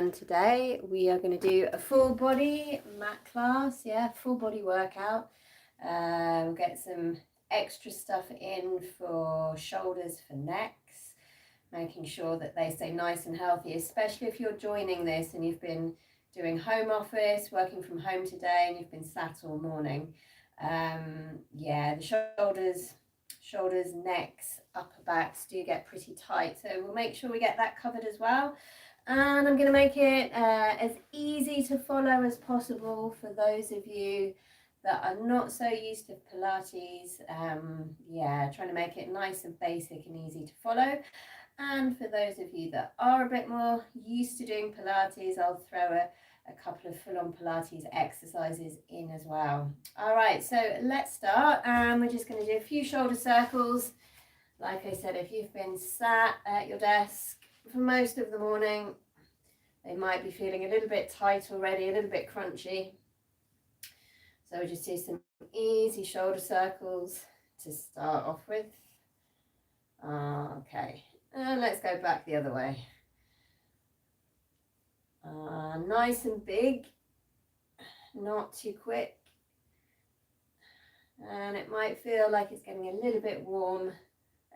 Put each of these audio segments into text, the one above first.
and today we are going to do a full body mat class, full body workout. We'll get some extra stuff in for shoulders, for necks, making sure that they stay nice and healthy, especially if you're joining this and you've been doing home office, working from home today, and you've been sat all morning. The shoulders, necks, upper backs do get pretty tight, so we'll make sure we get that covered as well. And I'm going to make it as easy to follow as possible for those of you that are not so used to Pilates. Trying to make it nice and basic and easy to follow. And for those of you that are a bit more used to doing Pilates, I'll throw a couple of full-on Pilates exercises in as well. All right, so let's start. We're just going to do a few shoulder circles. Like I said, if you've been sat at your desk for most of the morning, they might be feeling a little bit tight already, a little bit crunchy. So we'll just do some easy shoulder circles to start off with. Okay, and let's go back the other way. Nice and big, not too quick. And it might feel like it's getting a little bit warm,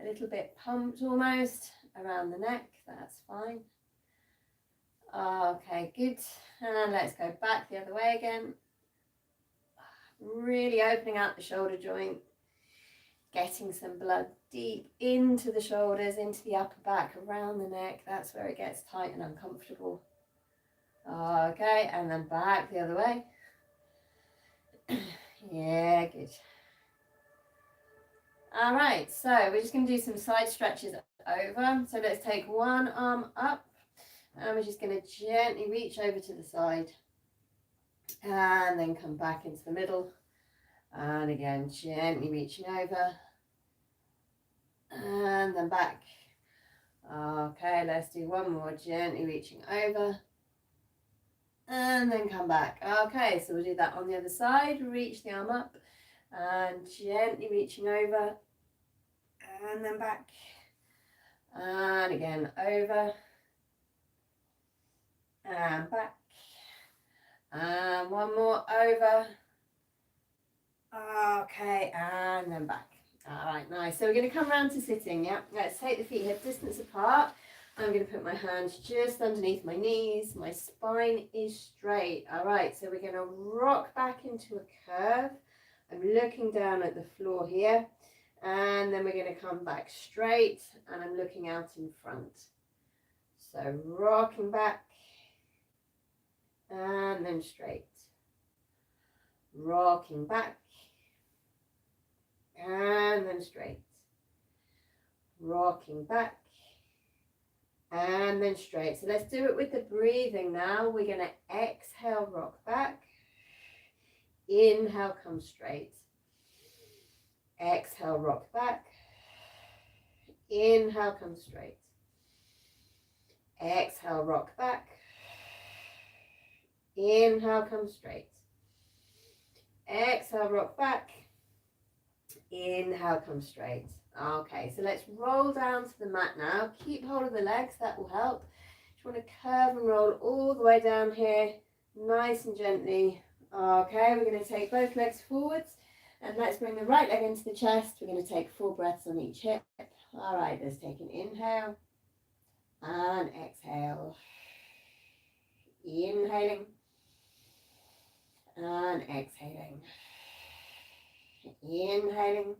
a little bit pumped almost around the neck. That's fine. Okay, good. And let's go back the other way again. Really opening out the shoulder joint, getting some blood deep into the shoulders, into the upper back, around the neck. That's where it gets tight and uncomfortable. Okay, and then back the other way. Yeah, good. All right, so we're just going to do some side stretches over. So let's take one arm up, and we're just going to gently reach over to the side, and then come back into the middle, and again gently reaching over, and then back. Okay, let's do one more, gently reaching over, and then come back. Okay, so we'll do that on the other side. Reach the arm up and gently reaching over, and then back, and again over and back, and one more over. Okay, and then back. All right, nice. So we're going to come around to sitting. Let's take the feet hip distance apart. I'm going to put my hands just underneath my knees. My spine is straight. All right, so we're going to rock back into a curve. I'm looking down at the floor here, and then we're going to come back straight, and I'm looking out in front. So rocking back, and then straight. Rocking back, and then straight. Rocking back, and then straight. So let's do it with the breathing now. We're going to exhale, rock back. Inhale, come straight. Exhale, rock back. Inhale, come straight. Exhale, rock back. Inhale, come straight. Exhale, rock back. Inhale, come straight. Okay, so let's roll down to the mat now. Keep hold of the legs, that will help. Just want to curve and roll all the way down here, nice and gently. Okay, we're going to take both legs forwards, and let's bring the right leg into the chest. We're going to take 4 breaths on each hip. All right, let's take an inhale and exhale. Inhaling and exhaling. Inhaling,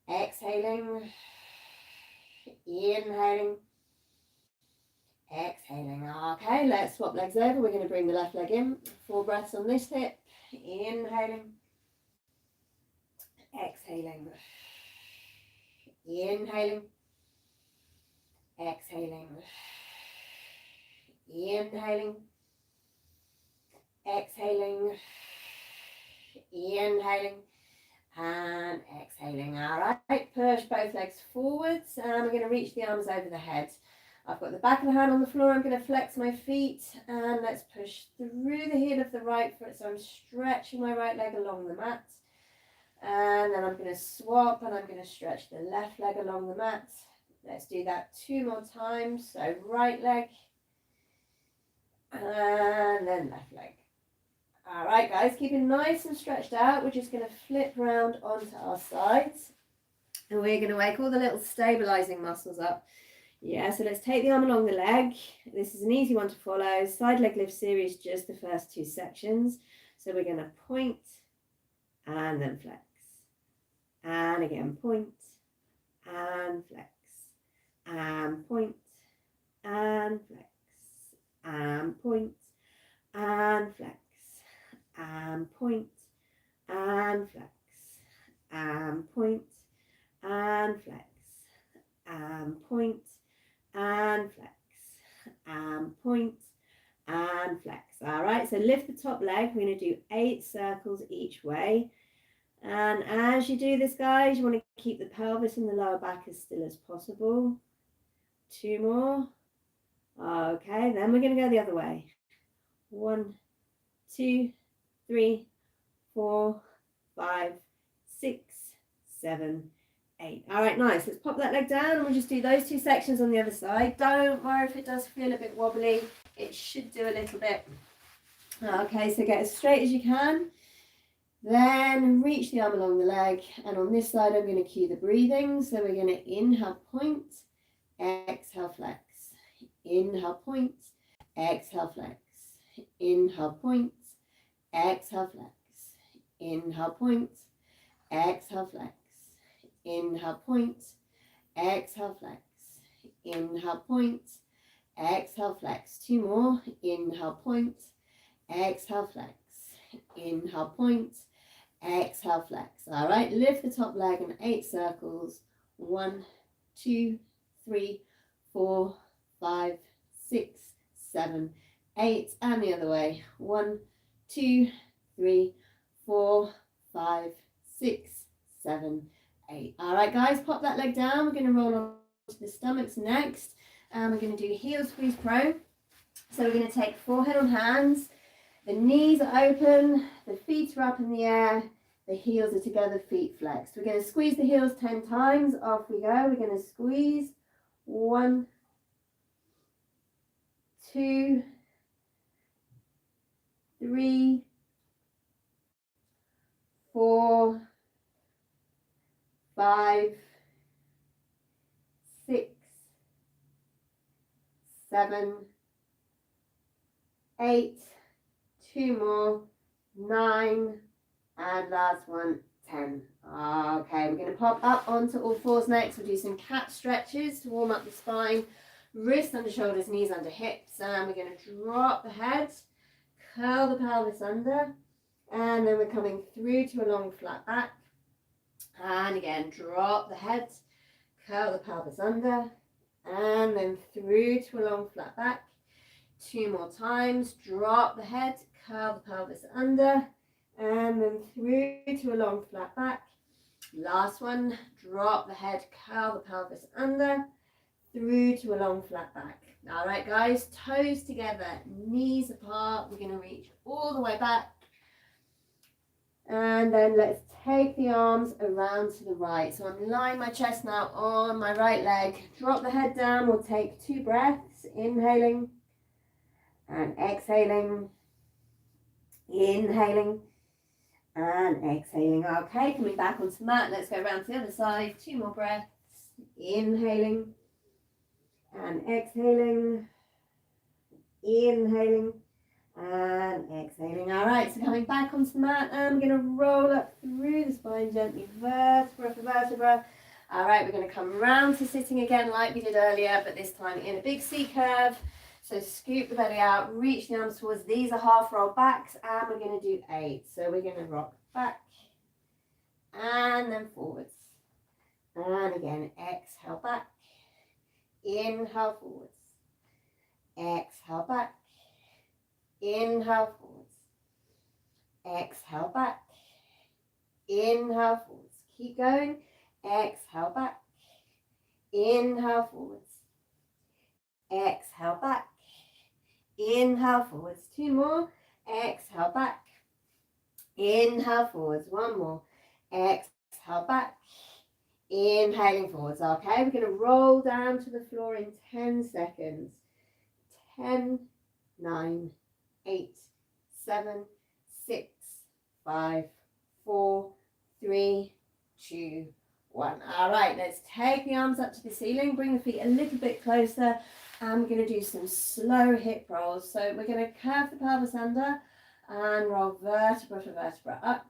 exhaling, inhaling, exhaling. Okay, let's swap legs over. We're going to bring the left leg in. 4 breaths on this hip. Inhaling, exhaling, inhaling, exhaling, inhaling, exhaling, inhaling, and exhaling. All right, push both legs forwards, and we're going to reach the arms over the head. I've got the back of the hand on the floor. I'm going to flex my feet, and let's push through the heel of the right foot. So I'm stretching my right leg along the mat, and then I'm going to swap, and I'm going to stretch the left leg along the mat. Let's do that 2 more times. So right leg, And then left leg. All right, guys, keep it nice and stretched out. We're just going to flip round onto our sides. And we're going to wake all the little stabilizing muscles up. Yeah, so let's take the arm along the leg. This is an easy one to follow. Side leg lift series, just the first 2 sections. So we're going to point and then flex. And again, point and flex. And point and flex. And point and flex. And point and flex. And point and flex. And point and flex. And point and flex. All right, so lift the top leg. We're going to do 8 circles each way. And as you do this, guys, you want to keep the pelvis and the lower back as still as possible. 2 more. Okay, then we're going to go the other way. 1, 2, 3, 4, 5, 6, 7, 8. All right, nice. Let's pop that leg down and we'll just do those 2 sections on the other side. Don't worry if it does feel a bit wobbly. It should do a little bit. Okay, so get as straight as you can. Then reach the arm along the leg. And on this side, I'm going to cue the breathing. So we're going to inhale, point, exhale, flex. Inhale, point, exhale, flex. Inhale, point, exhale, flex. Inhale, point, exhale, flex. Inhale, point, exhale, flex. Inhale, point, exhale, flex. 2 more. Inhale, point, exhale, flex. Inhale, point, exhale, flex. All right, lift the top leg in 8 circles. 1, 2, 3, 4, 5, 6, 7, 8. And the other way. 1, 2, 3, 4, 5, 6, 7, 8. All right, guys, pop that leg down. We're going to roll on to the stomachs next. And we're going to do heel squeeze pro. So we're going to take forehead on hands. The knees are open. The feet are up in the air. The heels are together, feet flexed. We're going to squeeze the heels 10 times. Off we go. We're going to squeeze. 1, 2, 3, 4, 5, 6, 7, 8, 2 more, 9, and last one, 10. Okay, we're going to pop up onto all fours next. We'll do some cat stretches to warm up the spine, wrists under shoulders, knees under hips, and we're going to drop the head, curl the pelvis under, and then we're coming through to a long flat back. And again, drop the head, curl the pelvis under, and then through to a long flat back. 2 more times, drop the head, curl the pelvis under, and then through to a long flat back. Last one, drop the head, curl the pelvis under, through to a long flat back. All right, guys, toes together, knees apart. We're going to reach all the way back. And then let's take the arms around to the right. So I'm lying my chest now on my right leg. Drop the head down. We'll take 2 breaths, inhaling and exhaling, inhaling and exhaling. Okay, coming back onto the mat. Let's go around to the other side. 2 more breaths, inhaling and exhaling, inhaling and exhaling. All right, so coming back onto the mat, I'm going to roll up through the spine gently, vertebra for vertebra. All right, we're going to come round to sitting again like we did earlier, but this time in a big C curve. So scoop the belly out, reach the arms towards. These are half roll backs, and we're going to do 8. So we're going to rock back and then forwards. And again, exhale back, inhale forwards, exhale back, inhale forwards, exhale back, inhale forwards. Keep going, exhale back, inhale forwards, exhale back, inhale forwards. 2 more, exhale back, inhale forwards. 1 more, exhale back, inhaling forwards. Okay, we're going to roll down to the floor in 10 seconds. 10, 9, 8, 7, 6, 5, 4, 3, 2, 1. All right, let's take the arms up to the ceiling, bring the feet a little bit closer, and we're going to do some slow hip rolls. So we're going to curve the pelvis under and roll vertebra to vertebra up.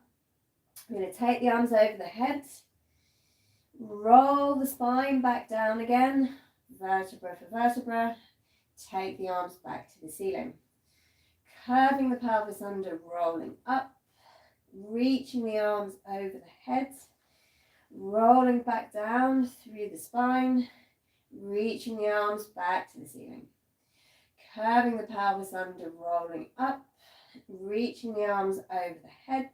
We're going to take the arms over the head, roll the spine back down again, vertebra for vertebra, take the arms back to the ceiling. Curving the pelvis under, rolling up, reaching the arms over the head, rolling back down through the spine, reaching the arms back to the ceiling. Curving the pelvis under, rolling up, reaching the arms over the head,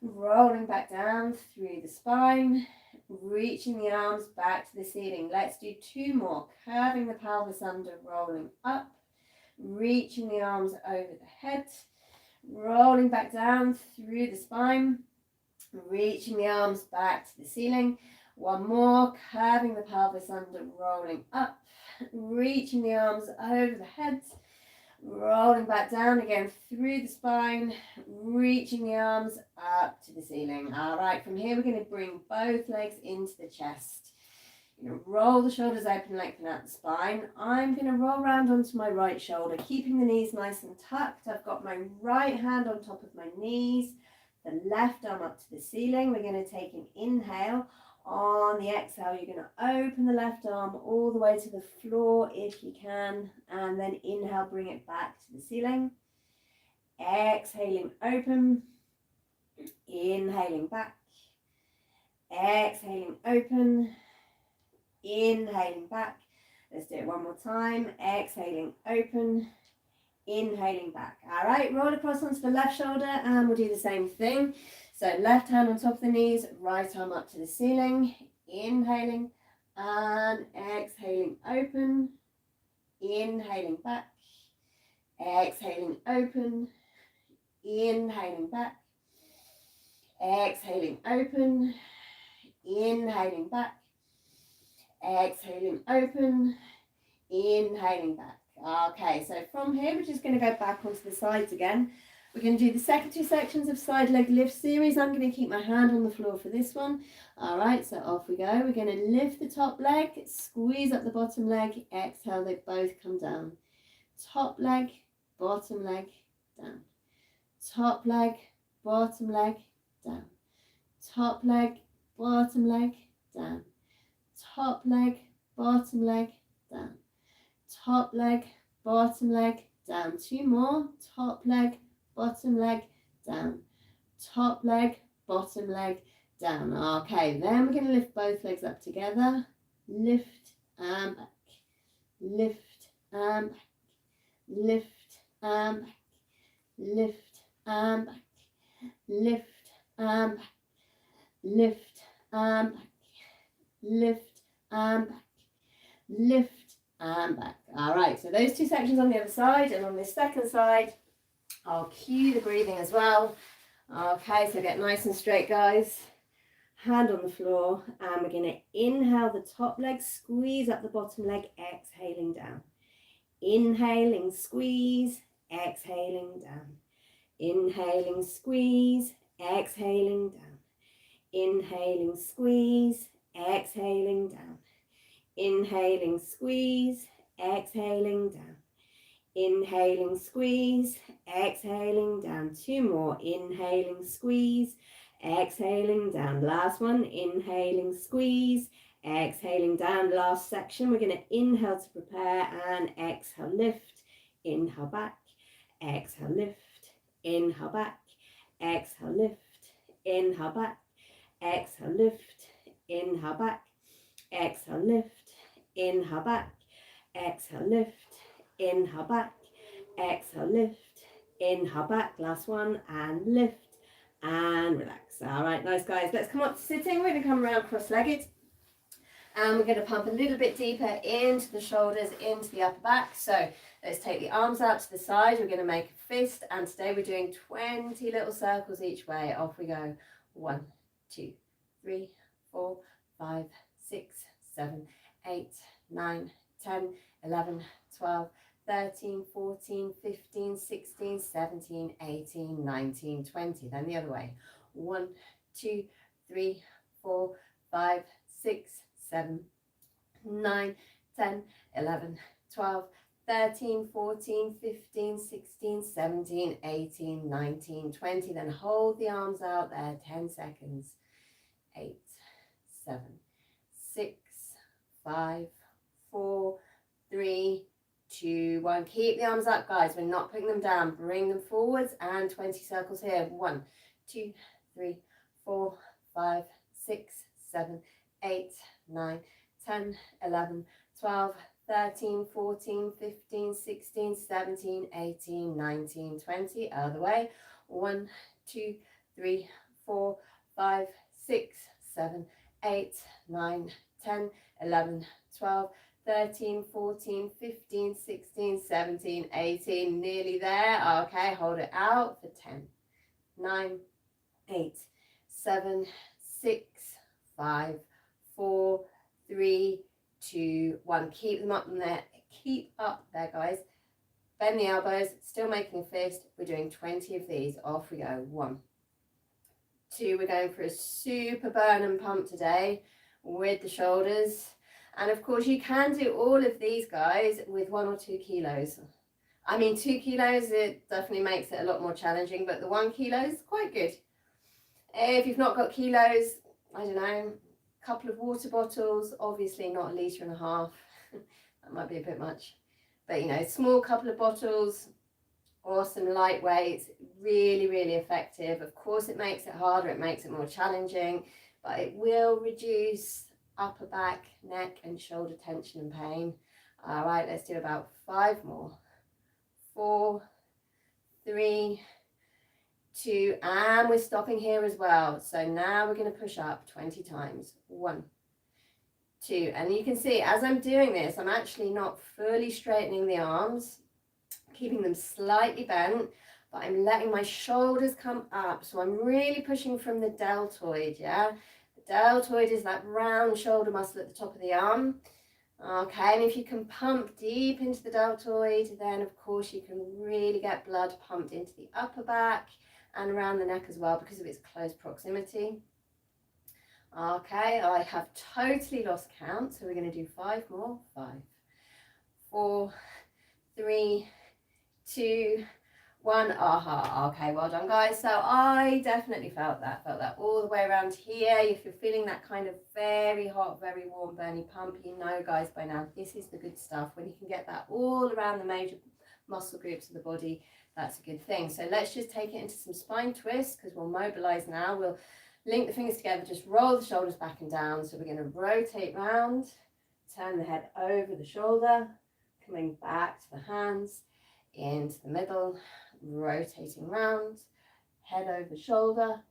rolling back down through the spine, reaching the arms back to the ceiling. Let's do 2 more. Curving the pelvis under, rolling up, reaching the arms over the head, rolling back down through the spine, reaching the arms back to the ceiling. 1 more. Curving the pelvis under, rolling up, reaching the arms over the head, rolling back down again through the spine, reaching the arms up to the ceiling. All right, from here we're going to bring both legs into the chest. You're going to roll the shoulders open, lengthen out the spine. I'm going to roll around onto my right shoulder, keeping the knees nice and tucked. I've got my right hand on top of my knees, the left arm up to the ceiling. We're going to take an inhale. On the exhale, you're going to open the left arm all the way to the floor if you can, and then inhale, bring it back to the ceiling. Exhaling, open. Inhaling back. Exhaling, open. Inhaling back. Let's do it 1 more time. Exhaling, open. Inhaling back. All right, roll across onto the left shoulder, and we'll do the same thing. So left hand on top of the knees, right arm up to the ceiling, inhaling and exhaling, open, inhaling back, exhaling, open, inhaling back, exhaling, open, inhaling back, exhaling, open, inhaling back. Okay, so from here we're just going to go back onto the sides again. We're going to do the second 2 sections of side leg lift series. I'm going to keep my hand on the floor for this one. All right, so off we go. We're going to lift the top leg, squeeze up the bottom leg, exhale, they both come down. Top leg, bottom leg, down. Top leg, bottom leg, down. Top leg, bottom leg, down. Top leg, bottom leg, down. Top leg, bottom leg, down. 2 more. Top leg, bottom leg, down. Top leg, bottom leg, down. Okay, then we're going to lift both legs up together. Lift and back. Lift and back. Lift and back. Lift and back. Lift and back. Lift and back. Lift and back. Lift and back. All right, so those 2 sections on the other side, and on this second side, I'll cue the breathing as well. Okay, so get nice and straight, guys. Hand on the floor, and we're going to inhale the top leg, squeeze up the bottom leg, exhaling down. Inhaling, squeeze, exhaling down. Inhaling, squeeze, exhaling down. Inhaling, squeeze, exhaling down. Inhaling, squeeze, exhaling down. Inhaling, squeeze, exhaling down. 2 more. Inhaling, squeeze, exhaling down. Last one. Inhaling, squeeze, exhaling down. Last section. We're going to inhale to prepare and exhale, lift. Inhale back, exhale, lift. Inhale back, exhale, lift. Inhale back, exhale, lift. Inhale back, exhale, lift. Inhale back, exhale, lift. Inhale back, exhale, lift. Inhale back, last one, and lift and relax. All right, nice, guys. Let's come up to sitting. We're going to come around cross-legged, and we're going to pump a little bit deeper into the shoulders, into the upper back. So let's take the arms out to the side. We're going to make a fist, and today we're doing 20 little circles each way. Off we go. 1, 2, 3, 4, 5, 6, 7, 8, 9, 10, 11, 12, 13, 14, 15, 16, 17, 18, 19, 20. Then the other way. 1, 2, 3, 4, 5, 6, 7, 9, 10, 11, 12, 13, 14, 15, 16, 17, 18, 19, 20. Then hold the arms out there, 10 seconds. 8, 7, 6, 5, 4, 3, 2, 1. Keep the arms up, guys. We're not putting them down. Bring them forwards and 20 circles here. 1, 2, 3, 4, 5, 6, 7, 8, 9, 10, 11, 12, 13, 14, 15, 16, 17, 18, 19, 20. Other way. 1, 2, 3, 4, 5, 6, 7, 8, 9, 10, 11, 12, 13, 14, 15, 16, 17, 18. Nearly there. Okay, hold it out for 10, 9, 8, 7, 6, 5, 4, 3, 2, 1. Keep them up there. Keep up there, guys. Bend the elbows. Still making a fist. We're doing 20 of these. Off we go. 1, 2. We're going for a super burn and pump today with the shoulders. And of course, you can do all of these, guys, with 1 or 2 kilos. I mean, 2 kilos, it definitely makes it a lot more challenging, but the 1 kilo is quite good. If you've not got kilos, I don't know, a couple of water bottles, obviously not 1.5 liters. That might be a bit much. But, you know, small couple of bottles or some light weights, really, really effective. Of course, it makes it harder, it makes it more challenging, but it will reduce upper back, neck and shoulder tension and pain. All right, let's do about 5 more. 4, 3, 2, and we're stopping here as well. So now we're going to push up 20 times. 1, 2, and you can see as I'm doing this, I'm actually not fully straightening the arms, keeping them slightly bent, but I'm letting my shoulders come up. So I'm really pushing from the deltoid, yeah? The deltoid is that round shoulder muscle at the top of the arm. Okay, and if you can pump deep into the deltoid, then of course you can really get blood pumped into the upper back and around the neck as well because of its close proximity. Okay, I have totally lost count, so we're going to do 5 more. 5, 4, 3, 2, 1. Aha. Okay, well done, guys. So I definitely felt that all the way around here. If you're feeling that kind of very hot, very warm, burning pump, you know, guys, by now this is the good stuff. When you can get that all around the major muscle groups of the body, that's a good thing. So let's just take it into some spine twists because we'll mobilize now. We'll link the fingers together, just roll the shoulders back and down. So we're going to rotate round, turn the head over the shoulder, coming back to the hands, into the middle, rotating round, head over shoulder,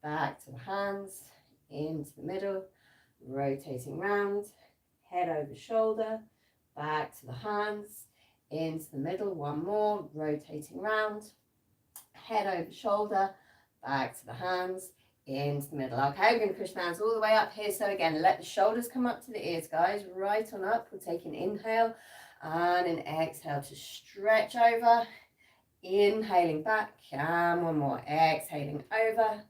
back to the hands, into the middle, rotating round, head over shoulder, back to the hands, into the middle. 1 more, rotating round, head over shoulder, back to the hands, into the middle. Okay, we're going to push the hands all the way up here. So again, let the shoulders come up to the ears, guys, right on up. We'll take an inhale and an exhale to stretch over, inhaling back, and 1 more, exhaling over,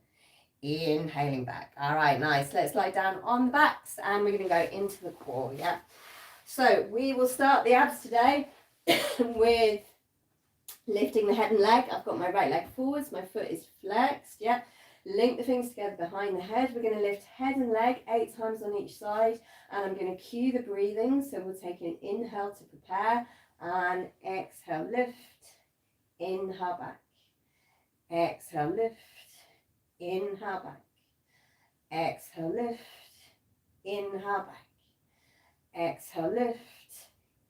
inhaling back. All right, nice. Let's lie down on the backs and we're going to go into the core. Yeah, so we will start the abs today with lifting the head and leg. I've got my right leg forwards, my foot is flexed. Yeah, link the fingers together behind the head. We're going to lift head and leg 8 times on each side, and I'm going to cue the breathing. So we'll take an inhale to prepare and exhale, lift, inhale back, exhale, lift, inhale back, exhale, lift, inhale back, exhale, lift,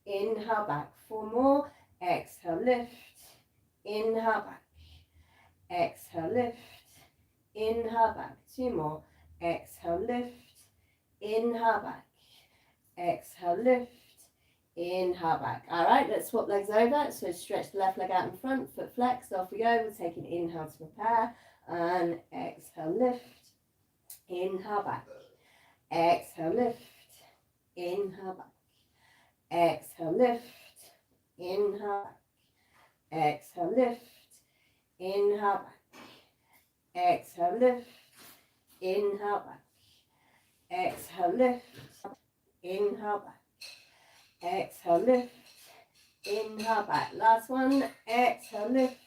inhale back. 4 more, exhale, lift, inhale back, exhale, lift, inhale back. 2 more, exhale, lift, inhale back, exhale, lift, inhale back. All right, let's swap legs over. So stretch the left leg out in front, foot flexed. Off we go. We'll take an inhale to prepare and exhale, lift, inhale back, exhale, lift, inhale back, exhale, lift, inhale back, exhale lift, inhale back, exhale lift, inhale back, exhale lift, inhale back, exhale lift, inhale back. Last one, exhale lift,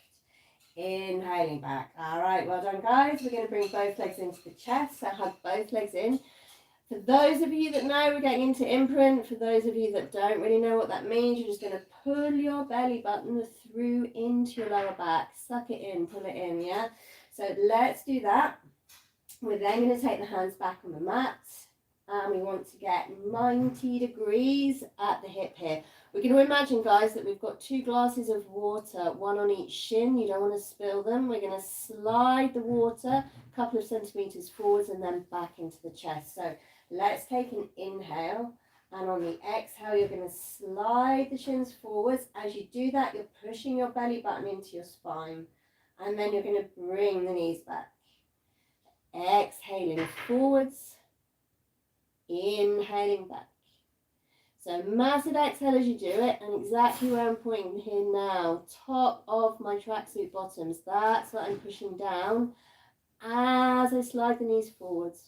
inhaling back. All right, well done guys. We're going to bring both legs into the chest, so hug both legs in. For those of you that know, we're getting into imprint. For those of you that don't really know what that means, you're just going to pull your belly button through into your lower back. Suck it in, pull it in, yeah? So let's do that. We're then going to take the hands back on the mat. And we want to get 90 degrees at the hip here. We're going to imagine, guys, that we've got 2 glasses of water, one on each shin. You don't want to spill them. We're going to slide the water a couple of centimeters forwards and then back into the chest. So let's take an inhale, and on the exhale, you're going to slide the shins forwards. As you do that, you're pushing your belly button into your spine, and then you're going to bring the knees back. Exhaling forwards, inhaling back. So massive exhale as you do it, and exactly where I'm pointing here now, top of my tracksuit bottoms. That's what I'm pushing down as I slide the knees forwards.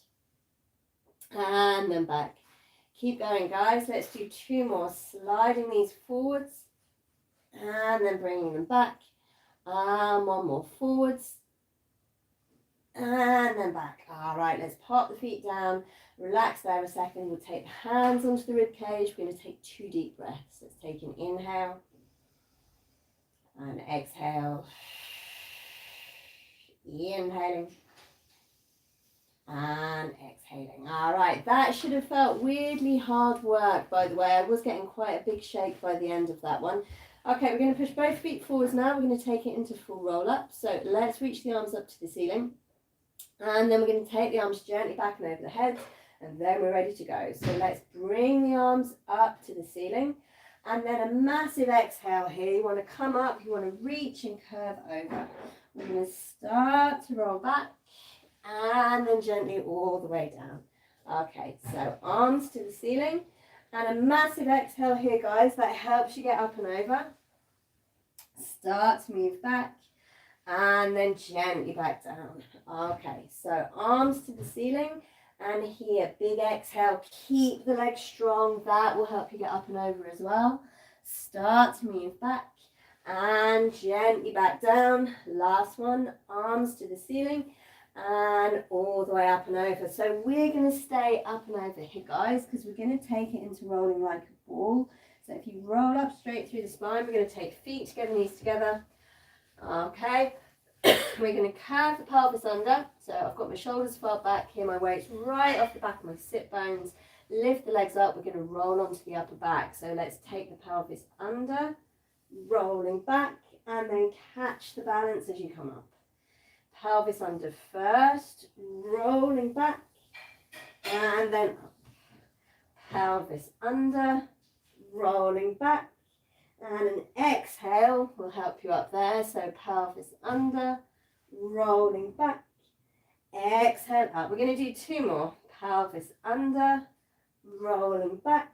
And then back. Keep going, guys. Let's do 2 more. Sliding these forwards and then bringing them back. And 1 more forwards and then back. All right, let's pop the feet down. Relax there a second. We'll take the hands onto the rib cage. We're going to take 2 deep breaths. Let's take an inhale and exhale. Inhaling and exhaling. All right, that should have felt weirdly hard work, by the way. I was getting quite a big shake by the end of that one. Okay, we're going to push both feet forwards now. We're going to take it into full roll up. So let's reach the arms up to the ceiling. And then we're going to take the arms gently back and over the head. And then we're ready to go. So let's bring the arms up to the ceiling. And then a massive exhale here. You want to come up. You want to reach and curve over. We're going to start to roll back. And then gently all the way down. Okay, so arms to the ceiling. And a massive exhale here, guys. That helps you get up and over. Start to move back. And then gently back down. Okay, so arms to the ceiling. And here, big exhale. Keep the legs strong. That will help you get up and over as well. Start to move back. And gently back down. Last one. Arms to the ceiling. And all the way up and over. So we're going to stay up and over here, guys, because we're going to take it into rolling like a ball. So if you roll up straight through the spine, we're going to take feet together, knees together. Okay. We're going to curve the pelvis under. So I've got my shoulders far back here, my weight's right off the back of my sit bones. Lift the legs up. We're going to roll onto the upper back. So let's take the pelvis under, rolling back, and then catch the balance as you come up. Pelvis under first, rolling back, and then up. Pelvis under, rolling back, and an exhale will help you up there. So pelvis under, rolling back, exhale up. We're going to do 2 more. Pelvis under, rolling back,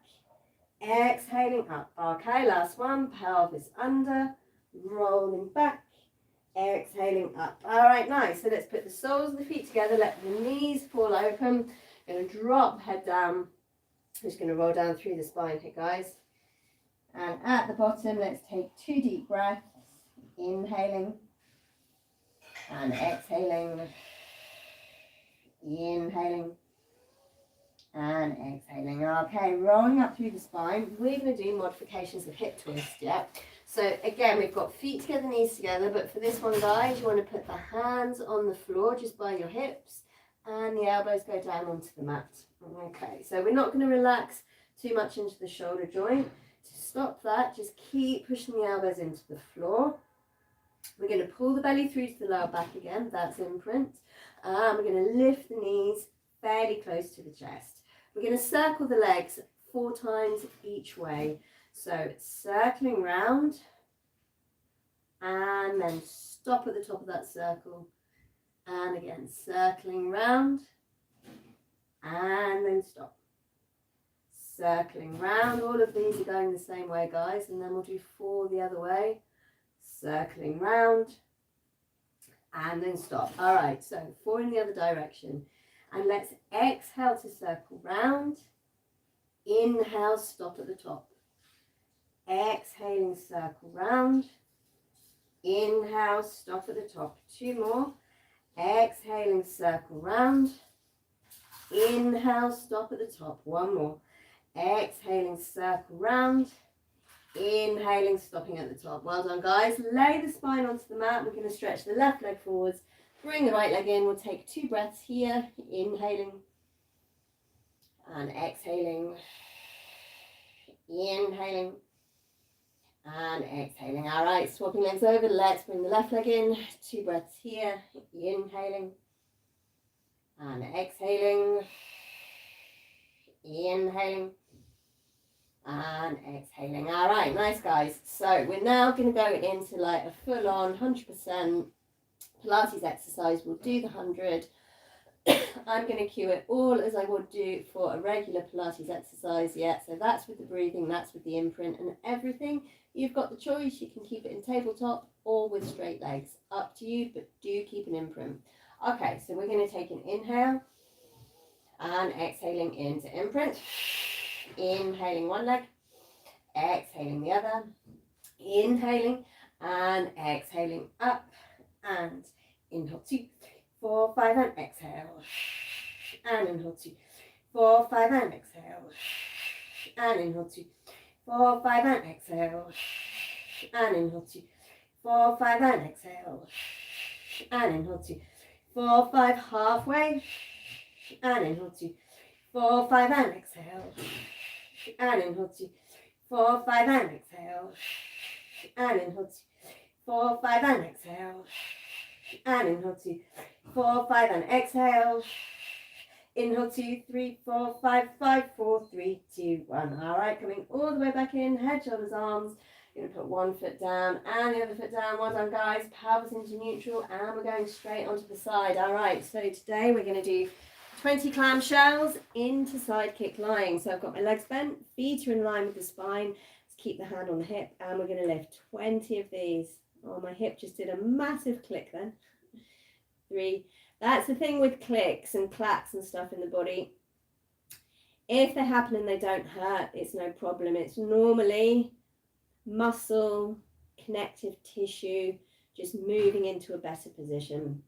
exhaling up. Okay, last one. Pelvis under, rolling back, exhaling up. All right, nice. So let's put the soles of the feet together. Let the knees fall open. Going to drop head down. Just going to roll down through the spine here, guys. And at the bottom, let's take 2 deep breaths. Inhaling and exhaling. Inhaling and exhaling. Okay, rolling up through the spine. We're going to do modifications of hip twist, yeah? So again, we've got feet together, knees together, but for this one, guys, you want to put the hands on the floor just by your hips and the elbows go down onto the mat. Okay, so we're not going to relax too much into the shoulder joint. To stop that, just keep pushing the elbows into the floor. We're going to pull the belly through to the lower back again, that's imprint. We're going to lift the knees fairly close to the chest. We're going to circle the legs 4 times each way. So circling round and then stop at the top of that circle. And again, circling round and then stop. circling round. All of these are going the same way, guys, and then we'll do 4 the other way, circling round, and then stop. All right, so 4 in the other direction, and let's exhale to circle round. Inhale, stop at the top. Exhaling, circle round. Inhale, stop at the top. 2 more. Exhaling, circle round. Inhale, stop at the top. 1 more. Exhaling, circle round. Inhaling, stopping at the top. Well done, guys. Lay the spine onto the mat. We're going to stretch the left leg forwards. Bring the right leg in. We'll take 2 breaths here. Inhaling and exhaling. Inhaling and exhaling. All right, swapping legs over. Let's bring the left leg in. 2 breaths here. Inhaling and exhaling. Inhaling and exhaling. All right, nice, guys. So we're now going to go into like a full-on 100% Pilates exercise. We'll do the 100. I'm going to cue it all as I would do for a regular Pilates exercise. Yeah, so that's with the breathing, that's with the imprint and everything. You've got the choice. You can keep it in tabletop or with straight legs. Up to you, but do keep an imprint. Okay, so we're going to take an inhale and exhaling into imprint. Inhaling one leg, exhaling the other. Inhaling and exhaling up and inhale 2, 3, 4, 5 and exhale. And inhale 2, 4, 5 and exhale. And inhale 2, 4, 5 and exhale. And inhale 2, 4, 5 and exhale. And inhale 2, 4, 5 halfway. And inhale 2, 4, 5 and exhale. And inhale 2, 4, 5 and exhale. And inhale 2, 4, 5 and exhale. And inhale 2, 4, 5 and exhale. Inhale 2, 3, 4, 5, 5, 4, 3, 2, 1. All right, coming all the way back in, head, shoulders, arms. You're going to put one foot down and the other foot down. Well done, guys. Pelvis into neutral, and we're going straight onto the side. All right, so today we're going to do 20 clamshells into side kick lying. So I've got my legs bent, feet are in line with the spine. Let's keep the hand on the hip, and we're going to lift 20 of these. Oh, my hip just did a massive click then. 3. That's the thing with clicks and claps and stuff in the body. If they happen and they don't hurt, it's no problem. It's normally muscle, connective tissue, just moving into a better position.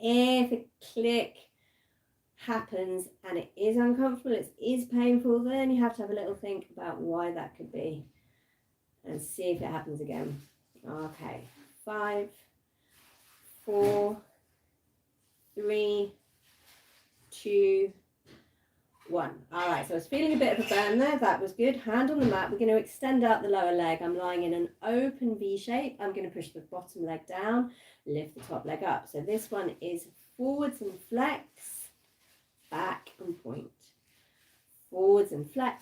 If a click happens and it is uncomfortable, it is painful, then you have to have a little think about why that could be and see if it happens again. Okay, 5, 4, 3, 2, 1. All right, so I was feeling a bit of a burn there. That was good. Hand on the mat. We're going to extend out the lower leg. I'm lying in an open V shape. I'm going to push the bottom leg down, lift the top leg up. So this one is forwards and flex, back and point. Forwards and flex,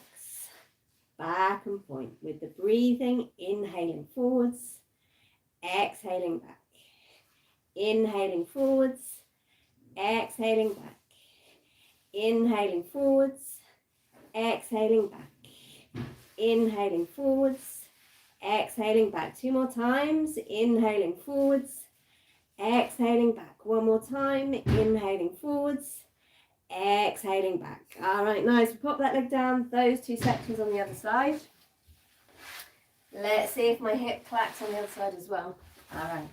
back and point. With the breathing, inhaling forwards, exhaling back. Inhaling forwards, exhaling back. Inhaling forwards, exhaling back. Inhaling forwards, exhaling back. 2 more times. Inhaling forwards, exhaling back. 1 more time. Inhaling forwards, exhaling back. All right, nice. Pop that leg down. Those 2 sections on the other side. Let's see if my hip clacks on the other side as well. All right.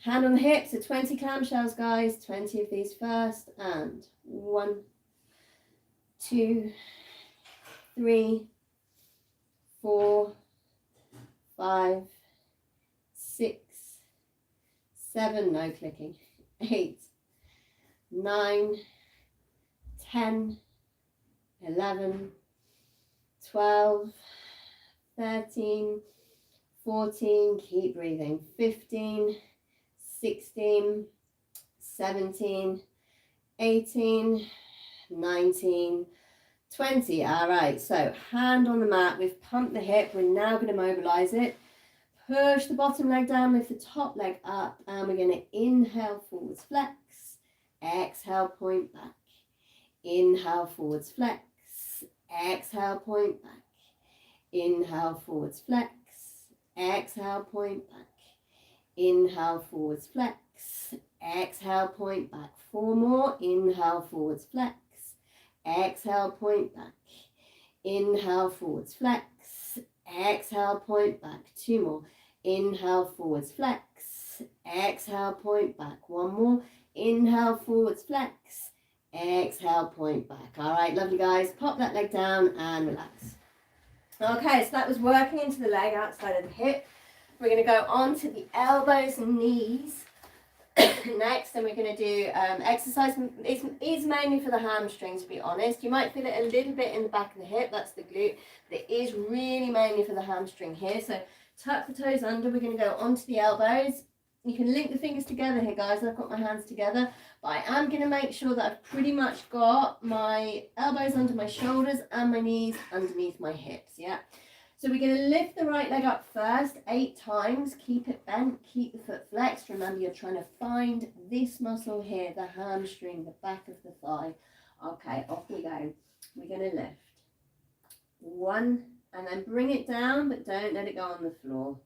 Hand on the hips, so 20 clamshells, guys. 20 of these first. And 1, 2, 3, 4, 5, 6, 7, no clicking. 8, 9, 10, 11, 12, 13, 14, keep breathing. 15, 16, 17, 18, 19, 20. All right, so hand on the mat. We've pumped the hip. We're now going to mobilize it. Push the bottom leg down, lift the top leg up, and we're going to inhale, forwards, flex. Exhale, point back. Inhale, forwards, flex. Exhale, point back. Inhale, forwards, flex. Exhale, point back. Inhale, forwards, flex. Exhale, point back. 4 more. Inhale, forwards, flex. Exhale, point back. Inhale, forwards, flex. Exhale, point back. 2 more. Inhale, forwards, flex. Exhale, point back. 1 more. Inhale, forwards, flex. Exhale, point back. All right, lovely guys. Pop that leg down and relax. Okay, so that was working into the leg outside of the hip. We're going to go on to the elbows and knees next, and we're going to do exercise. It's mainly for the hamstring, to be honest. You might feel it a little bit in the back of the hip, that's the glute. It is really mainly for the hamstring here. So tuck the toes under. We're going to go onto the elbows. You can link the fingers together here, guys. I've got my hands together, but I am going to make sure that I've pretty much got my elbows under my shoulders and my knees underneath my hips, yeah? So we're going to lift the right leg up first 8 times. Keep it bent, keep the foot flexed. Remember, you're trying to find this muscle here, the hamstring, the back of the thigh. Okay, off we go. We're going to lift. 1, and then bring it down, but don't let it go on the floor.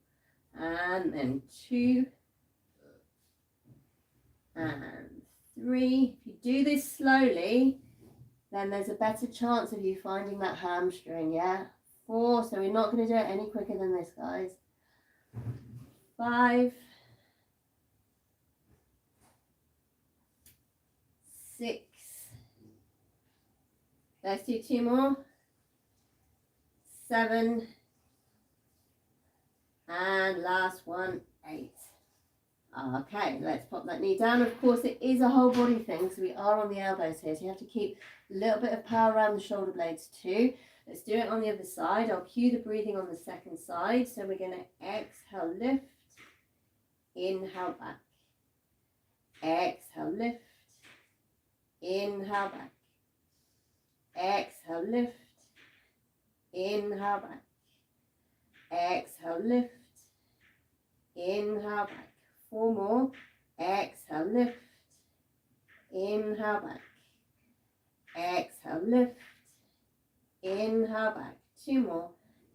And then 2, and 3. If you do this slowly, then there's a better chance of you finding that hamstring, yeah? 4, so we're not going to do it any quicker than this, guys. 5, 6, let's do 2 more. 7, and last one, 8. Okay, let's pop that knee down. Of course, it is a whole body thing, so we are on the elbows here, so you have to keep a little bit of power around the shoulder blades too. Let's do it on the other side. I'll cue the breathing on the second side. So we're going to exhale, lift, inhale, back. Exhale, lift, inhale, back. Exhale, lift, inhale, back. Exhale, lift, inhale, back. 4 more. Exhale, lift, inhale, back. Exhale, lift, inhale, back. 2 more.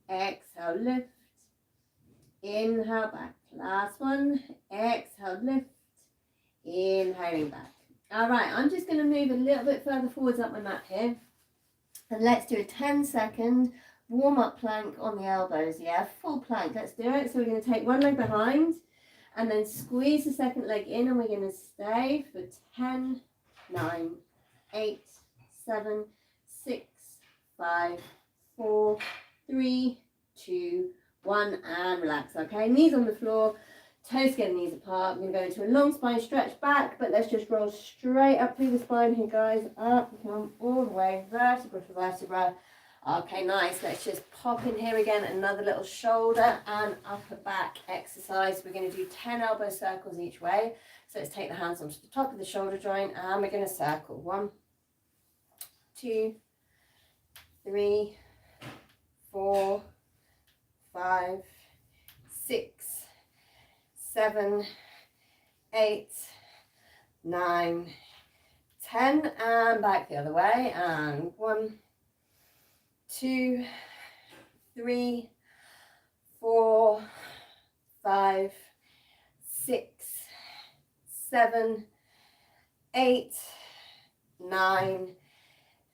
Exhale, lift, inhale, back. Last one. Exhale, lift, inhaling back. All right, I'm just going to move a little bit further forwards up my mat here. And let's do a 10-second warm-up plank on the elbows, yeah? Full plank, let's do it. So we're going to take one leg behind and then squeeze the second leg in, and we're going to stay for 10, 9, 8, 7, 6, 5, 4, 3, 2, 1, and relax. Okay, knees on the floor, toes together, knees apart. We're going to go into a long spine stretch back, but let's just roll straight up through the spine here, guys. Up, come all the way, vertebra to vertebra. Okay, nice. Let's just pop in here again, another little shoulder and upper back exercise. We're going to do 10 elbow circles each way. So let's take the hands onto the top of the shoulder joint and we're going to circle. 1, 2, 3, 4, 5, 6, 7, 8, 9, 10, and back the other way. And 1, 2, 3, 4, 5, 6, 7, 8, 9,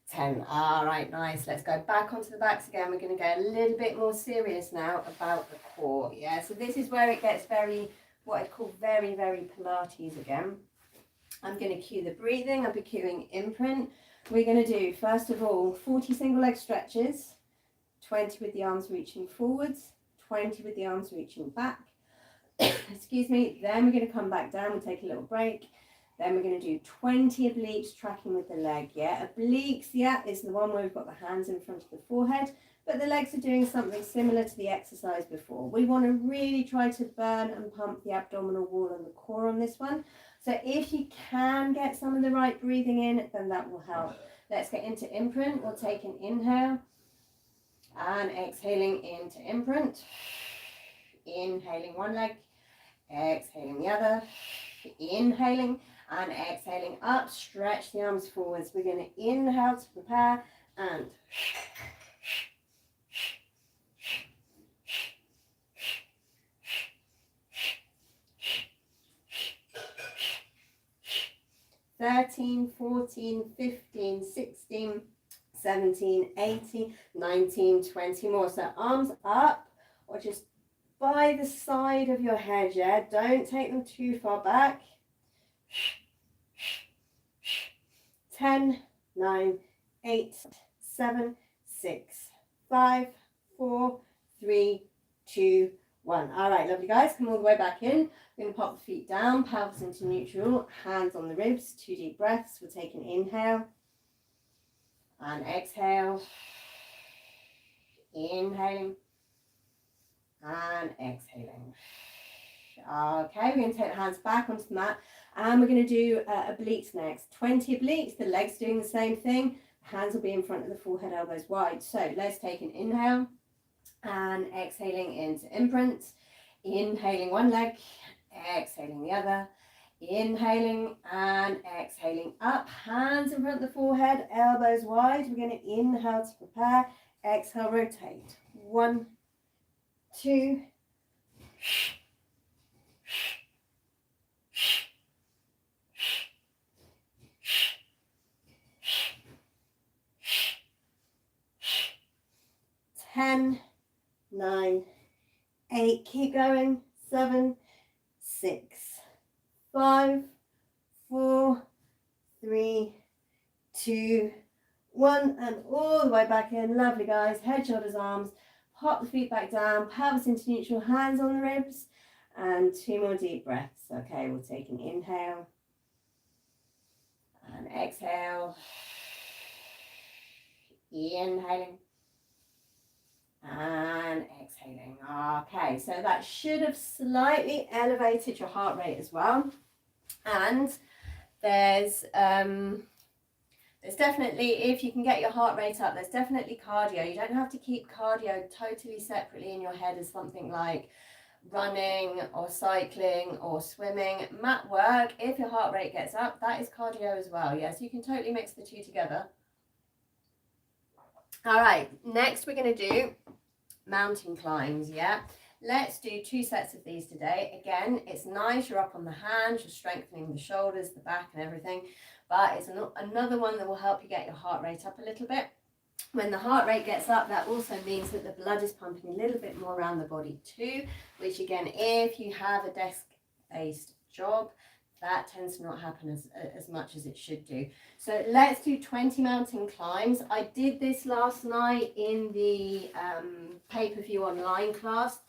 10. All right, nice. Let's go back onto the backs again. We're going to get a little bit more serious now about the core. Yeah, so this is where it gets very, what I'd call very, very Pilates again. I'm going to cue the breathing. I'll be cueing imprint. We're going to do, first of all, 40 single leg stretches, 20 with the arms reaching forwards, 20 with the arms reaching back. Excuse me. Then we're going to come back down. We'll take a little break. Then we're going to do 20 obliques tracking with the leg, yeah? Obliques, yeah, is the one where we've got the hands in front of the forehead, but the legs are doing something similar to the exercise before. We want to really try to burn and pump the abdominal wall and the core on this one. So if you can get some of the right breathing in, then that will help. Let's get into imprint. We'll take an inhale and exhaling into imprint. Inhaling one leg, exhaling the other, inhaling and exhaling up, stretch the arms forwards. We're going to inhale to prepare and 13, 14, 15, 16, 17, 18, 19, 20 more. So arms up or just by the side of your head, yeah? Don't take them too far back. 10, 9, 8, 7, 6, 5, 4, 3, 2, 1. All right, lovely guys, come all the way back in. We're going to pop the feet down, pelvis into neutral, hands on the ribs, 2 deep breaths. We'll take an inhale and exhale. Inhaling and exhaling. Okay, we're going to take the hands back onto the mat and we're going to do obliques next. 20 obliques, the legs doing the same thing. Hands will be in front of the forehead, elbows wide. So let's take an inhale and exhaling into imprint. Inhaling one leg, exhaling the other. Inhaling and exhaling up. Hands in front of the forehead, elbows wide. We're going to inhale to prepare. Exhale, rotate. 1, 2, 10, 9, 8, keep going, 7, 6, 5, 4, 3, 2, 1, and all the way back in. Lovely guys, head, shoulders, arms, pop the feet back down, pelvis into neutral, hands on the ribs, and 2 more deep breaths. Okay, we'll take an inhale and exhale. Inhaling and exhaling. Okay, so that should have slightly elevated your heart rate as well. And there's definitely, if you can get your heart rate up, there's definitely cardio. You don't have to keep cardio totally separately in your head as something like running or cycling or swimming. Mat work, if your heart rate gets up, that is cardio as well. Yes, you can totally mix the two together. All right, next we're going to do mountain climbs. Yeah, let's do 2 sets of these today. Again, it's nice, you're up on the hands, you're strengthening the shoulders, the back and everything, but it's another one that will help you get your heart rate up a little bit. When the heart rate gets up, that also means that the blood is pumping a little bit more around the body too, which again, if you have a desk-based job, that tends to not happen as much as it should do. So let's do 20 mountain climbs. I did this last night in the pay-per-view online class,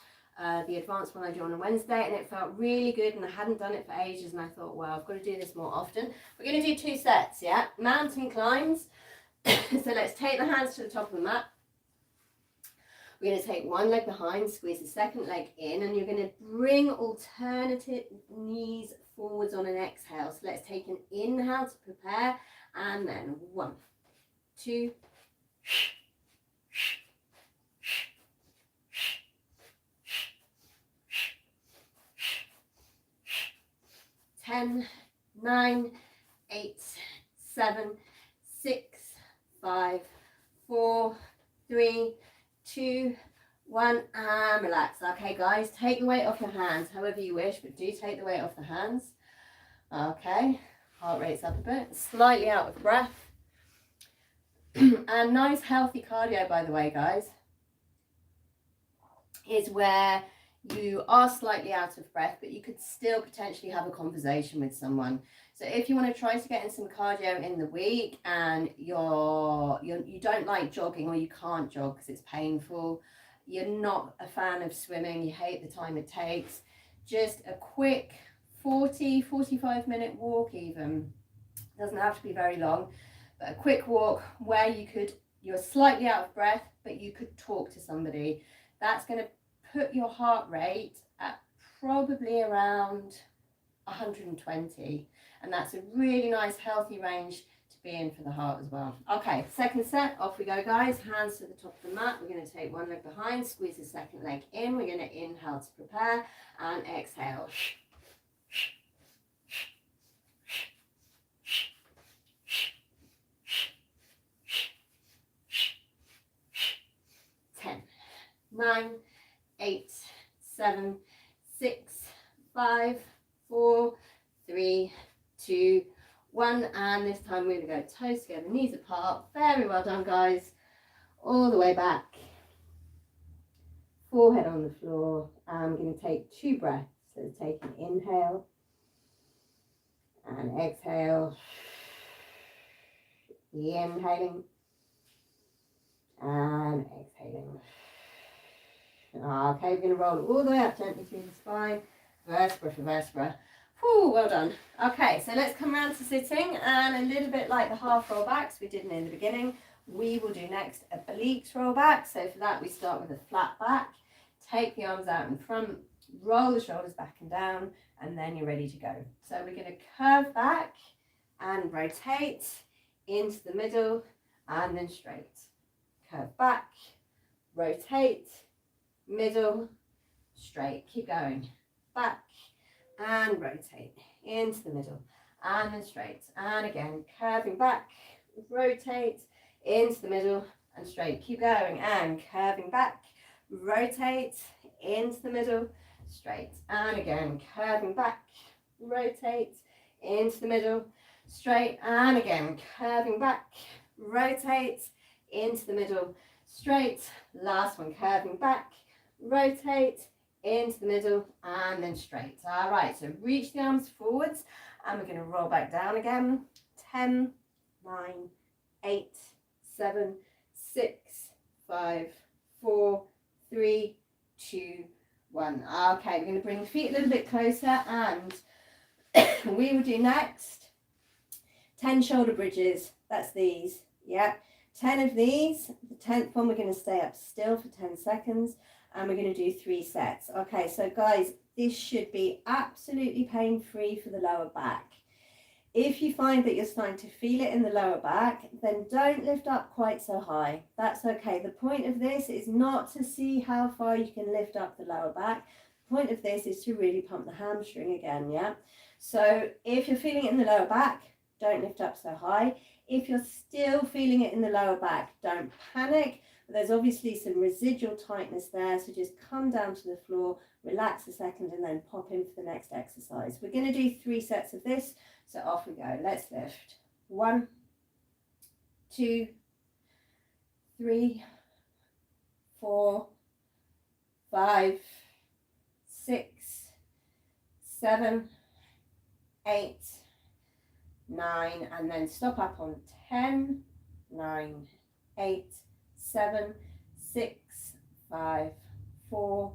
the advanced one I do on a Wednesday, and it felt really good, and I hadn't done it for ages, and I thought, well, I've got to do this more often. We're going to do 2 sets, yeah? Mountain climbs. So let's take the hands to the top of the mat. We're going to take one leg behind, squeeze the second leg in, and you're going to bring alternative knees forwards on an exhale. So let's take an inhale to prepare, and then 1, 2, 10, 9, 8, 7, 6, 5, 4, 3, 2, 1, and relax. Okay guys, take the weight off your hands however you wish, but do take the weight off the hands. Okay, heart rate's up a bit, slightly out of breath. And nice healthy cardio, by the way guys, is where you are slightly out of breath, but you could still potentially have a conversation with someone. So if you want to try to get in some cardio in the week and you don't like jogging, or you can't jog because it's painful, you're not a fan of swimming, you hate the time it takes, just a quick 45 minute walk, even doesn't have to be very long, but a quick walk where you're slightly out of breath, but you could talk to somebody. That's going to put your heart rate at probably around 120, and that's a really nice healthy range to be in for the heart as well. Okay, second set, off we go guys. Hands to the top of the mat. We're going to take one leg behind, squeeze the second leg in. We're going to inhale to prepare and exhale. 9, 8, 7, 6, 5, 4, 3, 2, 1. And this time we're going to go toes together, knees apart. Very well done, guys. All the way back. Forehead on the floor. I'm going to take 2 breaths. So take an inhale and exhale. Inhaling and exhaling. Okay, we're going to roll all the way up gently through the spine, vertebra for vertebra. Whew, well done. Okay, so let's come around to sitting, and a little bit like the half roll backs we did in the beginning, we will do next a obliques roll back. So for that we start with a flat back, take the arms out in front, roll the shoulders back and down, and then you're ready to go. So we're going to curve back and rotate into the middle and then straight. Curve back, rotate, middle, straight. Keep going. Back and rotate into the middle and then straight. And again, curving back, rotate into the middle and straight. Keep going. And curving back, rotate into the middle, straight. And again, curving back, rotate into the middle, straight. And again, curving back, rotate into the middle, straight. Last one, curving back, rotate into the middle and then straight. All right, so reach the arms forwards and we're going to roll back down again. 10, 9, 8, 7, 6, 5, 4, 3, 2, 1. Okay, we're going to bring the feet a little bit closer, and we will do next 10 shoulder bridges. That's these. Yeah, 10 of these. The 10th one we're going to stay up still for 10 seconds, and we're going to do 3 sets. Okay, so guys, this should be absolutely pain-free for the lower back. If you find that you're starting to feel it in the lower back, then don't lift up quite so high. That's okay. The point of this is not to see how far you can lift up the lower back. The point of this is to really pump the hamstring again, yeah? So if you're feeling it in the lower back, don't lift up so high. If you're still feeling it in the lower back, don't panic. There's obviously some residual tightness there, so just come down to the floor, relax a second, and then pop in for the next exercise. We're going to do 3 sets of this, so off we go. Let's lift. 1, 2, 3, 4, 5, 6, 7, 8, 9, and then stop up on 10, 9, 8, 7, 6, 5, 4,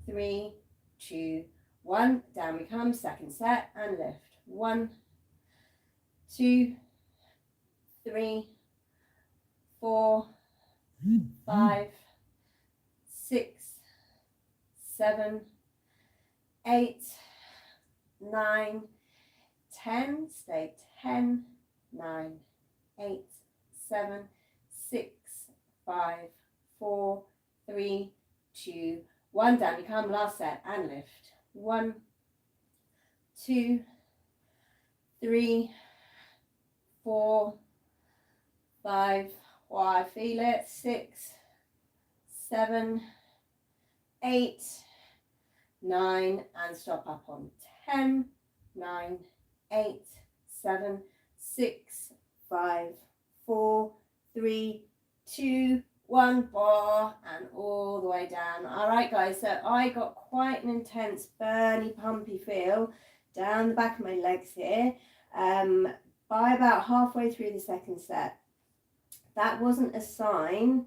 3, 2, 1. Down we come. Second set and lift. 1, 2, 3, 4, 5, 6, 7, 8, 9, 10. Stay 10, 9, 8, 7, 6, 5, 4, 3, 2, 1. Down you come. Last set and lift. 1, 2, 3, 4, 5. Oh, I feel it. 6, 7, 8, 9, and stop up on 10, 9, 8, 7, 6, 5, 4, 3, 2, 1. Bar and all the way down. All right, guys, so I got quite an intense burny pumpy feel down the back of my legs here by about halfway through the second set. That wasn't a sign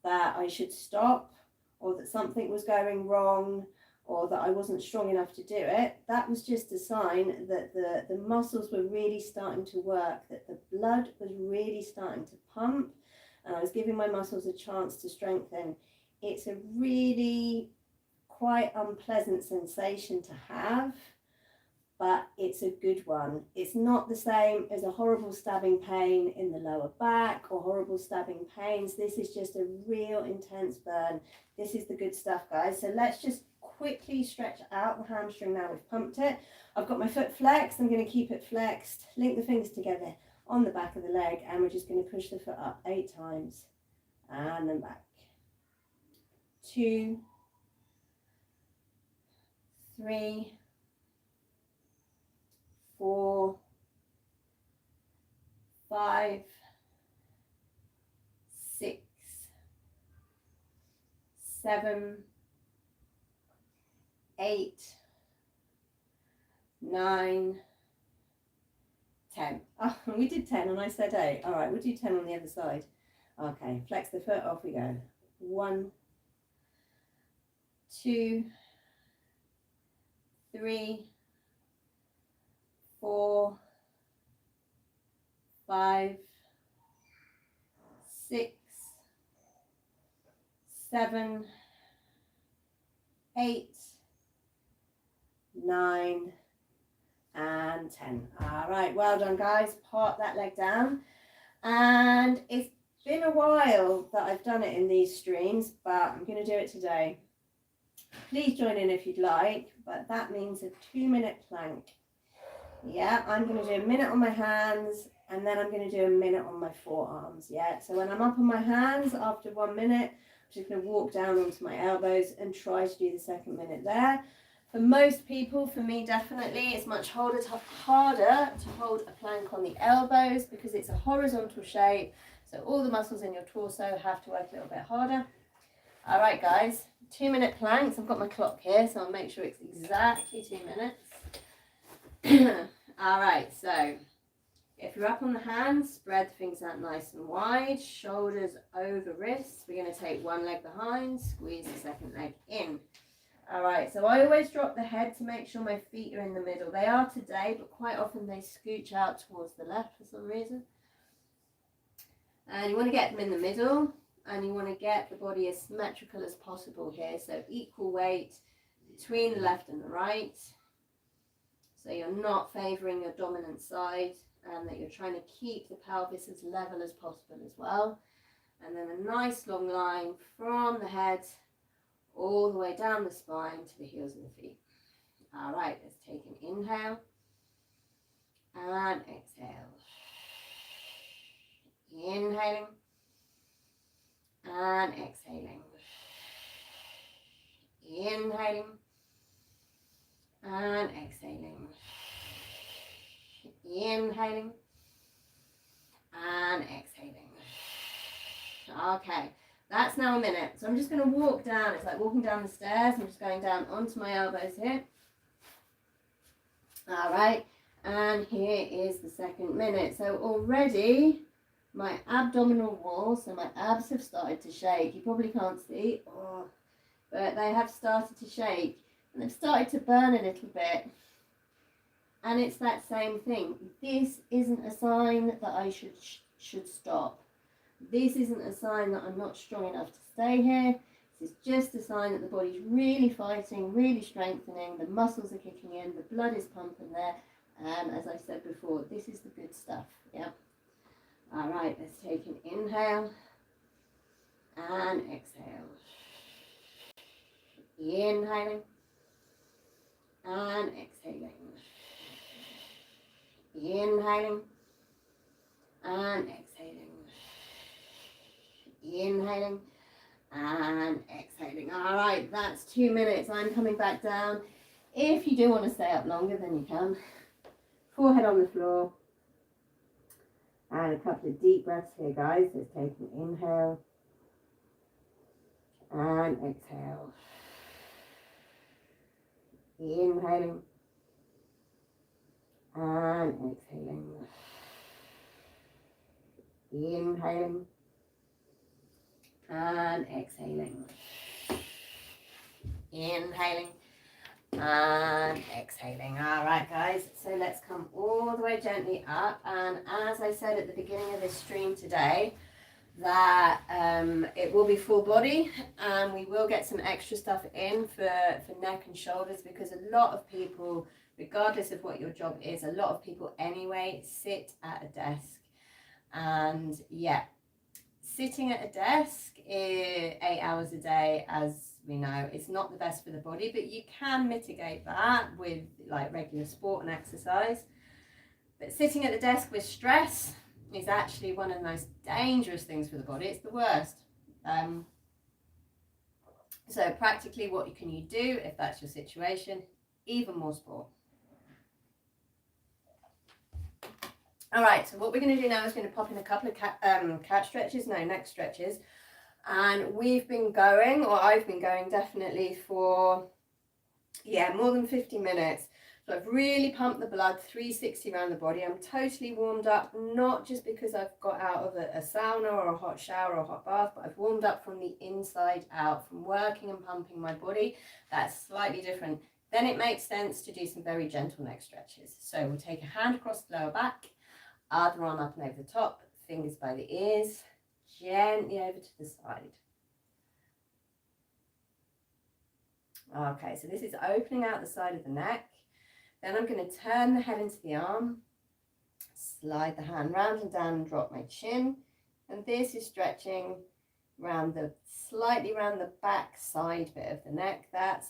that I should stop or that something was going wrong or that I wasn't strong enough to do it. That was just a sign that the muscles were really starting to work, that the blood was really starting to pump, and I was giving my muscles a chance to strengthen. It's a really quite unpleasant sensation to have, but it's a good one. It's not the same as a horrible stabbing pain in the lower back or horrible stabbing pains. This is just a real intense burn. This is the good stuff, guys. So let's just quickly stretch out the hamstring now we've pumped it. I've got my foot flexed. I'm going to keep it flexed. Link the fingers together on the back of the leg, and we're just going to push the foot up 8 times and then back. 2, 3, 4, 5, 6, 7, 8, 9, 10. Oh, we did 10 and I said 8. All right, we'll do 10 on the other side. Okay, flex the foot, off we go. 1, 2, 3, 4, 5, 6, 7, 8, 9, and 10. All right, well done guys. Part that leg down. And it's been a while that I've done it in these streams, but I'm going to do it today. Please join in if you'd like, but that means a 2-minute plank. Yeah, I'm going to do a minute on my hands and then I'm going to do a minute on my forearms. Yeah, so when I'm up on my hands after 1 minute, I'm just going to walk down onto my elbows and try to do the second minute there. For most people, for me definitely, it's much harder to hold a plank on the elbows because it's a horizontal shape. So all the muscles in your torso have to work a little bit harder. All right, guys, 2-minute planks. I've got my clock here, so I'll make sure it's exactly 2 minutes. All right, so if you're up on the hands, spread the fingers out nice and wide, shoulders over wrists. We're going to take one leg behind, squeeze the second leg in. All right, so I always drop the head to make sure my feet are in the middle. They are today, but quite often they scooch out towards the left for some reason. And you want to get them in the middle, and you want to get the body as symmetrical as possible here. So equal weight between the left and the right. So you're not favoring your dominant side, and that you're trying to keep the pelvis as level as possible as well. And then a nice long line from the head all the way down the spine to the heels of the feet. All right, let's take an inhale and exhale. Inhaling and exhaling. Inhaling and exhaling. Inhaling and exhaling. Okay. That's now a minute. So I'm just going to walk down. It's like walking down the stairs. I'm just going down onto my elbows here. All right. And here is the second minute. So already my abdominal wall, so my abs have started to shake. You probably can't see, but they have started to shake. And they've started to burn a little bit. And it's that same thing. This isn't a sign that I should stop. This isn't a sign that I'm not strong enough to stay here. This is just a sign that the body's really fighting, really strengthening, the muscles are kicking in, the blood is pumping there, and as I said before, this is the good stuff, yeah? All right, let's take an inhale and exhale. Inhaling and exhaling. Inhaling and exhaling. Inhaling and exhaling. All right, that's 2 minutes. I'm coming back down. If you do want to stay up longer, then you can. Forehead on the floor. And a couple of deep breaths here, guys. Let's take an inhale and exhale. Inhaling and exhaling. Inhaling and exhaling. Inhaling and exhaling. All right, guys, so let's come all the way gently up. And as I said at the beginning of this stream today, that it will be full body, and we will get some extra stuff in for neck and shoulders, because a lot of people, regardless of what your job is, a lot of people anyway sit at a desk. And yeah, sitting at a desk 8 hours a day, as we know, it's not the best for the body, but you can mitigate that with like regular sport and exercise. But sitting at the desk with stress is actually one of the most dangerous things for the body. It's the worst. So practically, what can you do if that's your situation? Even more sport. All right, so what we're going to do now is going to pop in a couple of neck stretches. And we've been going, or I've been going definitely for, more than 50 minutes. So I've really pumped the blood 360 around the body. I'm totally warmed up, not just because I've got out of a sauna or a hot shower or a hot bath, but I've warmed up from the inside out, from working and pumping my body. That's slightly different. Then it makes sense to do some very gentle neck stretches. So we'll take a hand across the lower back, other arm up and over the top, fingers by the ears, gently over to the side. Okay, so this is opening out the side of the neck. Then I'm going to turn the head into the arm, slide the hand round and down and drop my chin. And this is stretching slightly around the back side bit of the neck. That's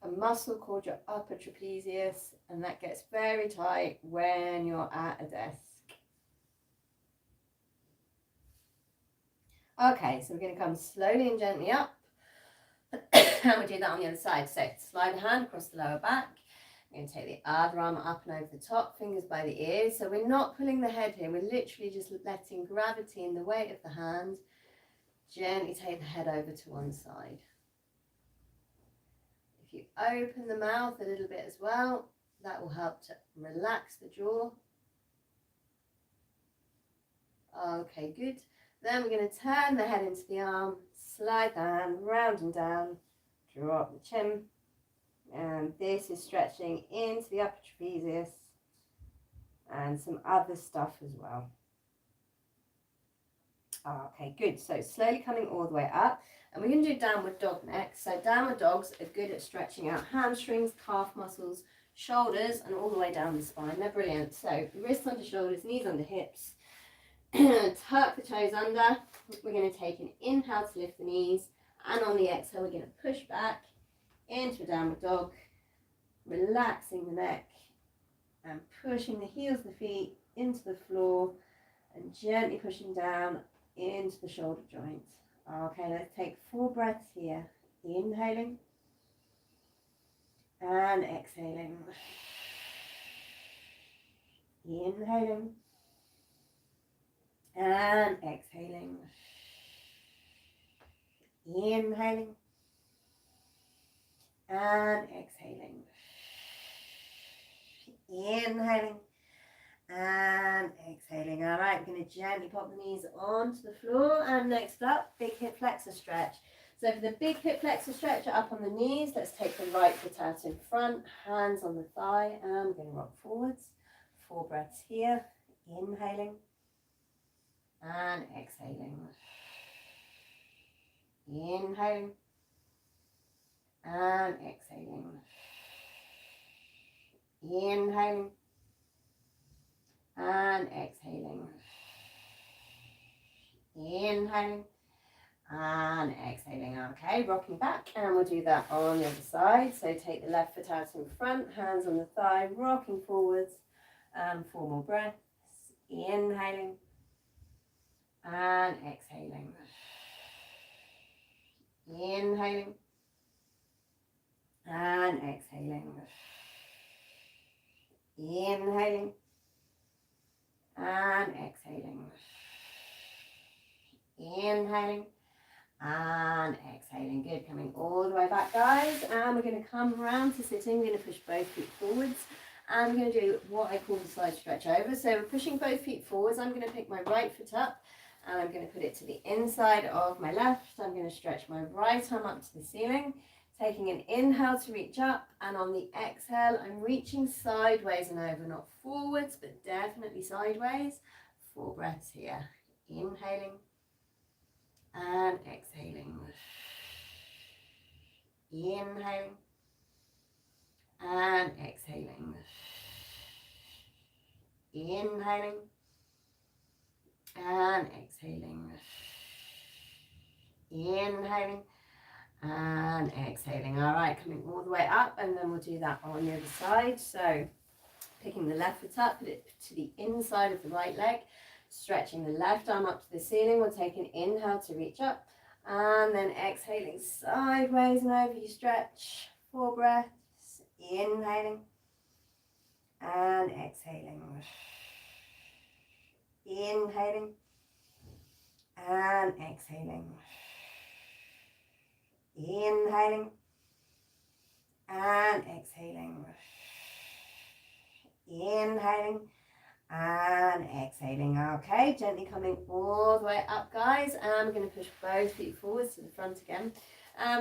a muscle called your upper trapezius, and that gets very tight when you're at a desk. Okay, so we're going to come slowly and gently up. And we'll do that on the other side. So slide the hand across the lower back. We're going to take the other arm up and over the top, fingers by the ears. So we're not pulling the head here. We're literally just letting gravity and the weight of the hand gently take the head over to one side. If you open the mouth a little bit as well, that will help to relax the jaw. Okay, good. Then we're going to turn the head into the arm, slide the hand round and down, drop the chin. And this is stretching into the upper trapezius and some other stuff as well. Okay, good. So slowly coming all the way up. And we're going to do downward dog next. So downward dogs are good at stretching out hamstrings, calf muscles, shoulders, and all the way down the spine. They're brilliant. So wrists under shoulders, knees under hips. Tuck the toes under. We're going to take an inhale to lift the knees. And on the exhale, we're going to push back into a downward dog, relaxing the neck and pushing the heels of the feet into the floor and gently pushing down into the shoulder joints. Okay, let's take 4 breaths here. Inhaling and exhaling. Inhaling and exhaling. Inhaling and exhaling. Inhaling and exhaling. All right, we're going to gently pop the knees onto the floor. And next up, big hip flexor stretch. So for the big hip flexor stretch, up on the knees, let's take the right foot out in front, hands on the thigh, and we're going to rock forwards. 4 breaths here. Inhaling and exhaling. Inhaling and exhaling. Inhaling and exhaling. Inhaling and exhaling. Okay, rocking back, and we'll do that on the other side. So take the left foot out in front, hands on the thigh, rocking forwards, and 4 more breaths. Inhaling and exhaling. Inhaling and exhaling. Inhaling and exhaling. Inhaling and exhaling. Good. Coming all the way back, guys. And we're going to come around to sitting. We're going to push both feet forwards. And we're going to do what I call the side stretch over. So we're pushing both feet forwards. I'm going to pick my right foot up and I'm going to put it to the inside of my left. I'm going to stretch my right arm up to the ceiling, taking an inhale to reach up, and on the exhale, I'm reaching sideways and over, not forwards, but definitely sideways. 4 breaths here. Inhaling and exhaling. Inhaling and exhaling. Inhaling and exhaling. Inhaling and exhaling. All right, coming all the way up, and then we'll do that on the other side. So picking the left foot up, put it to the inside of the right leg, stretching the left arm up to the ceiling. We'll take an inhale to reach up, And then exhaling sideways and over, you stretch. 4 breaths. Inhaling and exhaling. Inhaling and exhaling. Inhaling and exhaling. Inhaling and exhaling. Okay, gently coming all the way up, guys. And we're going to push both feet forwards to the front again.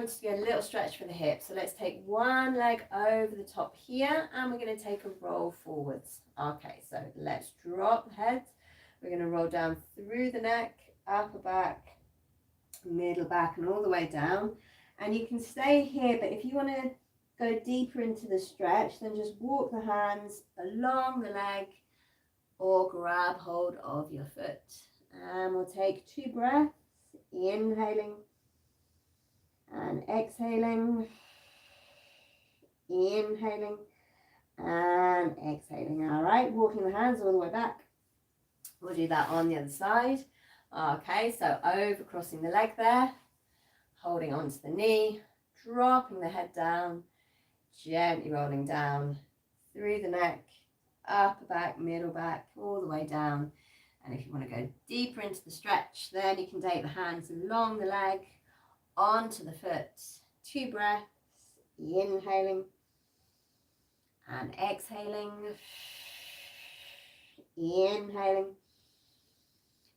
Just get a little stretch for the hips. So let's take one leg over the top here, and we're going to take a roll forwards. Okay, so let's drop the head. We're going to roll down through the neck, upper back, middle back, and all the way down. And you can stay here, but if you want to go deeper into the stretch, then just walk the hands along the leg or grab hold of your foot. And we'll take 2 breaths, inhaling and exhaling, inhaling and exhaling. All right, walking the hands all the way back. We'll do that on the other side. Okay, so over crossing the leg there, holding onto the knee, dropping the head down, gently rolling down through the neck, upper back, middle back, all the way down. And if you want to go deeper into the stretch, then you can take the hands along the leg, onto the foot. 2 breaths, inhaling and exhaling, inhaling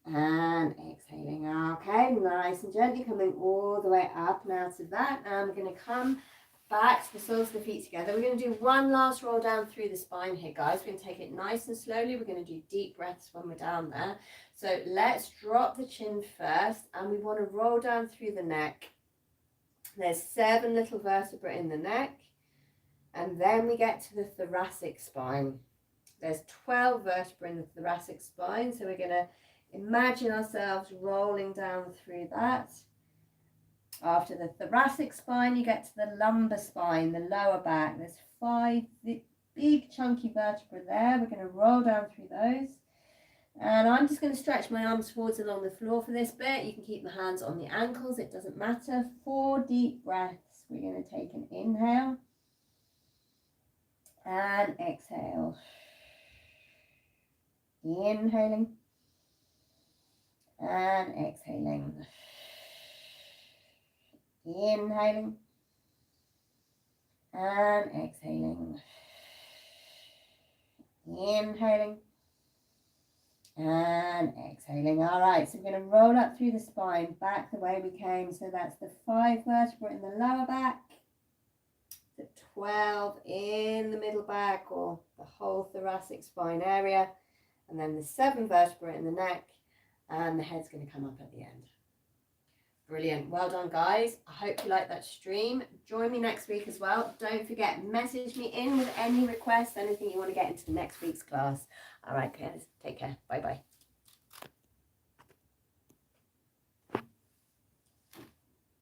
and exhaling. Okay, nice and gently coming all the way up and out of that. And we're going to come back to the soles of the feet together. We're going to do one last roll down through the spine here, guys. We're going to take it nice and slowly. We're going to do deep breaths when we're down there. So let's drop the chin first, and we want to roll down through the neck. There's 7 little vertebrae in the neck, and then we get to the thoracic spine. There's 12 vertebrae in the thoracic spine, so we're going to imagine ourselves rolling down through that. After the thoracic spine, you get to the lumbar spine, the lower back. There's 5 big chunky vertebrae there. We're going to roll down through those. And I'm just going to stretch my arms forwards along the floor for this bit. You can keep the hands on the ankles, it doesn't matter. 4 deep breaths. We're going to take an inhale and exhale. Inhaling and exhaling. Inhaling and exhaling. Inhaling and exhaling. All right, so we're going to roll up through the spine, back the way we came. So that's the 5 vertebrae in the lower back, the 12 in the middle back or the whole thoracic spine area, and then the 7 vertebrae in the neck, and the head's going to come up at the end. Brilliant. Well done, guys. I hope you like that stream. Join me next week as well. Don't forget, message me in with any requests, anything you want to get into the next week's class. All right, guys. Take care. Bye-bye.